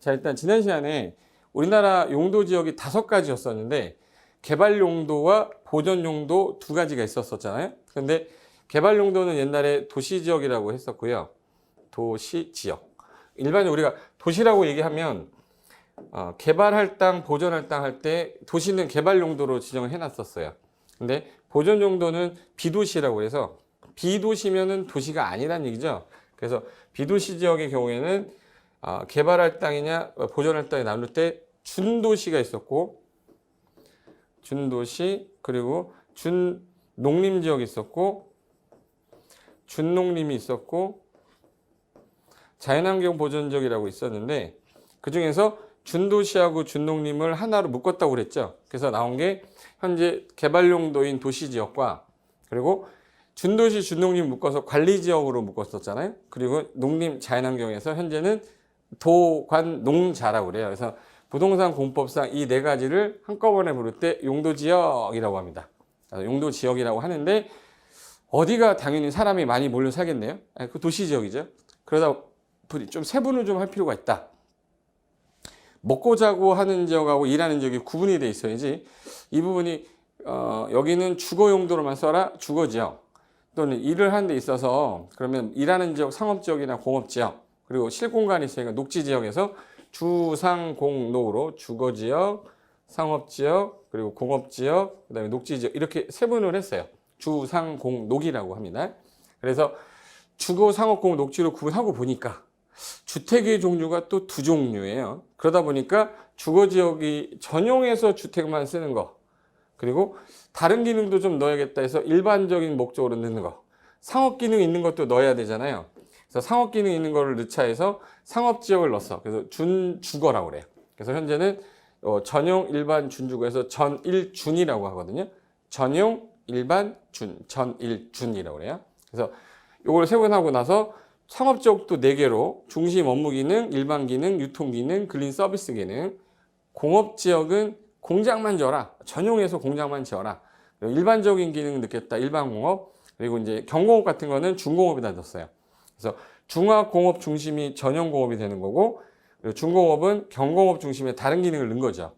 자, 일단 지난 시간에 우리나라 용도 지역이 5가지였었는데 개발 용도와 보전 용도 2가지가 있었잖아요. 그런데 개발 용도는 옛날에 도시 지역이라고 했었고요. 도시 지역. 일반적으로 우리가 도시라고 얘기하면 개발할 땅, 보전할 땅 할 때 도시는 개발 용도로 지정을 해놨었어요. 근데 보전 용도는 비도시라고 해서 비도시면은 도시가 아니란 얘기죠. 그래서 비도시 지역의 경우에는 개발할 땅이냐 보전할 땅이 나눌 때 준도시가 있었고 준도시 그리고 준농림지역이 있었고 준농림이 있었고 자연환경 보전지역이라고 있었는데 그 중에서 준도시하고 준농림을 하나로 묶었다고 그랬죠. 그래서 나온 게 현재 개발용도인 도시지역과 그리고 준도시 준농림 묶어서 관리지역으로 묶었었잖아요. 그리고 농림 자연환경에서 현재는 도관농자라고 그래요. 그래서 부동산 공법상 이 4가지를 한꺼번에 부를 때 용도지역이라고 합니다. 용도지역이라고 하는데 어디가 당연히 사람이 많이 몰려 살겠네요. 그 도시지역이죠. 그러다 보니 좀 세분을 좀 할 필요가 있다. 먹고 자고 하는 지역하고 일하는 지역이 구분이 돼 있어야지 이 부분이 여기는 주거 용도로만 써라 주거지역 또는 일을 하는 데 있어서 그러면 일하는 지역 상업지역이나 공업지역 그리고 실공간이 있으니까 녹지지역에서 주상공록으로 주거지역, 상업지역, 그리고 공업지역, 그 다음에 녹지지역 이렇게 세분을 했어요. 주상공록이라고 합니다. 그래서 주거, 상업, 공업, 녹지로 구분하고 보니까 주택의 종류가 또 2종류예요. 그러다 보니까 주거지역이 전용해서 주택만 쓰는 거 그리고 다른 기능도 좀 넣어야겠다 해서 일반적인 목적으로 넣는 거 상업 기능 있는 것도 넣어야 되잖아요. 그래서 상업 기능 있는 거를 넣자 해서 상업지역을 넣었어. 그래서 준주거라고 그래요. 그래서 현재는 전용, 일반, 준주거에서 전일준이라고 하거든요. 전용, 일반, 준, 전일준이라고 그래요. 그래서 이걸 세분하고 나서 상업지역도 4개로 중심 업무 기능, 일반 기능, 유통 기능, 근린 서비스 기능. 공업지역은 공장만 지어라. 전용해서 공장만 지어라. 일반적인 기능을 넣겠다. 일반 공업. 그리고 이제 경공업 같은 거는 중공업에다 넣었어요. 그래서 중화공업 중심이 전용공업이 되는 거고 그리고 중공업은 경공업 중심의 다른 기능을 넣은 거죠.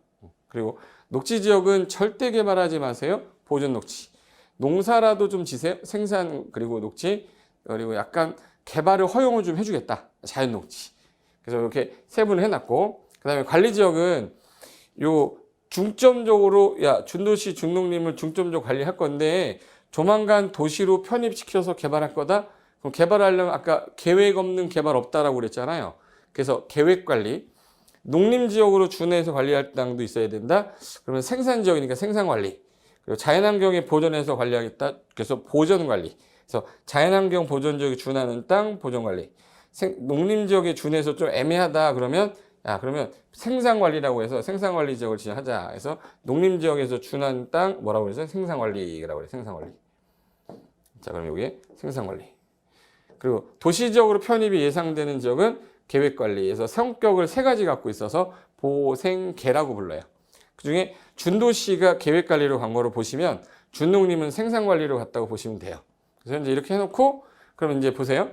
그리고 녹지지역은 절대 개발하지 마세요. 보존녹지. 농사라도 좀 지세요. 생산 그리고 녹지 그리고 약간 개발을 허용을 좀 해주겠다. 자연녹지. 그래서 이렇게 세분을 해놨고 그 다음에 관리지역은 요 중점적으로 준도시 준농림을 중점적으로 관리할 건데 조만간 도시로 편입시켜서 개발할 거다. 그럼 개발하려면 아까 계획 없는 개발 없다라고 그랬잖아요. 그래서 계획관리, 농림지역으로 준해서 관리할 땅도 있어야 된다. 그러면 생산지역이니까 생산관리, 그리고 자연환경에 보존해서 관리하겠다. 그래서 보존관리. 그래서 자연환경 보존지역에 준하는 땅 보존관리. 농림지역에 준해서 좀 애매하다 그러면 그러면 생산관리라고 해서 생산관리지역을 지정하자. 해서 농림지역에서 준하는 땅 뭐라고 그러죠? 생산관리라고 그래요. 생산관리. 자, 그럼 여기에 생산관리. 그리고 도시지역으로 편입이 예상되는 지역은 계획관리에서 성격을 3가지 갖고 있어서 보생계라고 불러요. 그중에 준도시가 계획관리로 간 거로 보시면 준농림은 생산관리로 갔다고 보시면 돼요. 그래서 이제 이렇게 해놓고 그러면 이제 보세요.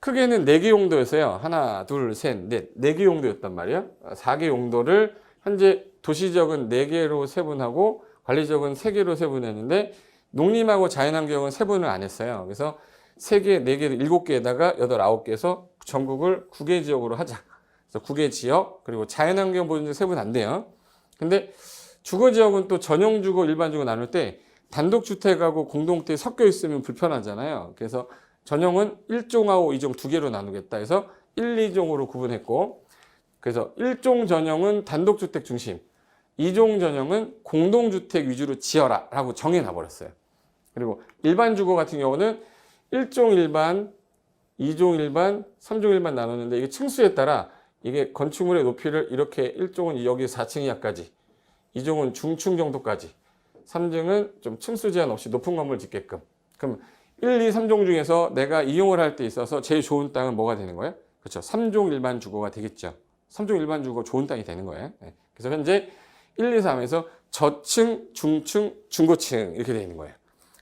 크게는 4개 용도였어요. 하나, 둘, 셋, 넷. 4개 용도였단 말이에요. 4개 용도를 현재 도시지역은 4개로 세분하고 관리지역은 3개로 세분했는데 농림하고 자연환경은 세분을 안 했어요. 그래서 3개, 4개, 7개에다가 8, 9개에서 전국을 9개 지역으로 하자. 그래서 9개 지역, 그리고 자연환경 보존지역 세분 안 돼요. 근데 주거지역은 또 전용주거, 일반주거 나눌 때 단독주택하고 공동주택이 섞여 있으면 불편하잖아요. 그래서 전용은 1종하고 2종 2개로 나누겠다 해서 1, 2종으로 구분했고 그래서 1종 전용은 단독주택 중심, 2종 전용은 공동주택 위주로 지어라 라고 정해놔 버렸어요. 그리고 일반주거 같은 경우는 1종 일반, 2종 일반, 3종 일반 나누는데 이게 층수에 따라 이게 건축물의 높이를 이렇게 1종은 여기 4층 이하까지, 2종은 중층 정도까지, 3종은 좀 층수 제한 없이 높은 건물 짓게끔. 그럼 1, 2, 3종 중에서 내가 이용을 할 때 있어서 제일 좋은 땅은 뭐가 되는 거예요? 그렇죠. 3종 일반 주거가 되겠죠. 3종 일반 주거 좋은 땅이 되는 거예요. 그래서 현재 1, 2, 3에서 저층, 중층, 중고층 이렇게 되어 있는 거예요.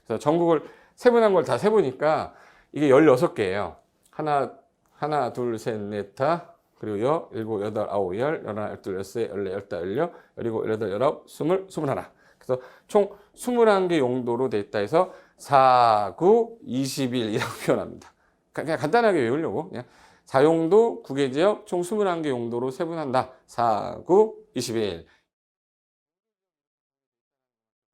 그래서 전국을 세분한 걸 다 세보니까 이게 16개예요. 하나, 둘, 셋, 넷, 다, 그리고 여, 일곱, 여덟, 아홉, 열, 열하나, 열둘, 열세, 열네, 열다, 열여, 열일곱, 열여덟, 열아홉, 스물, 스물하나. 그래서 총 21개 용도로 돼 있다 해서 4, 9, 21이라고 표현합니다. 그냥 간단하게 외우려고 그냥 사용도 9개 지역 총 21개 용도로 세분한다. 4, 9, 21.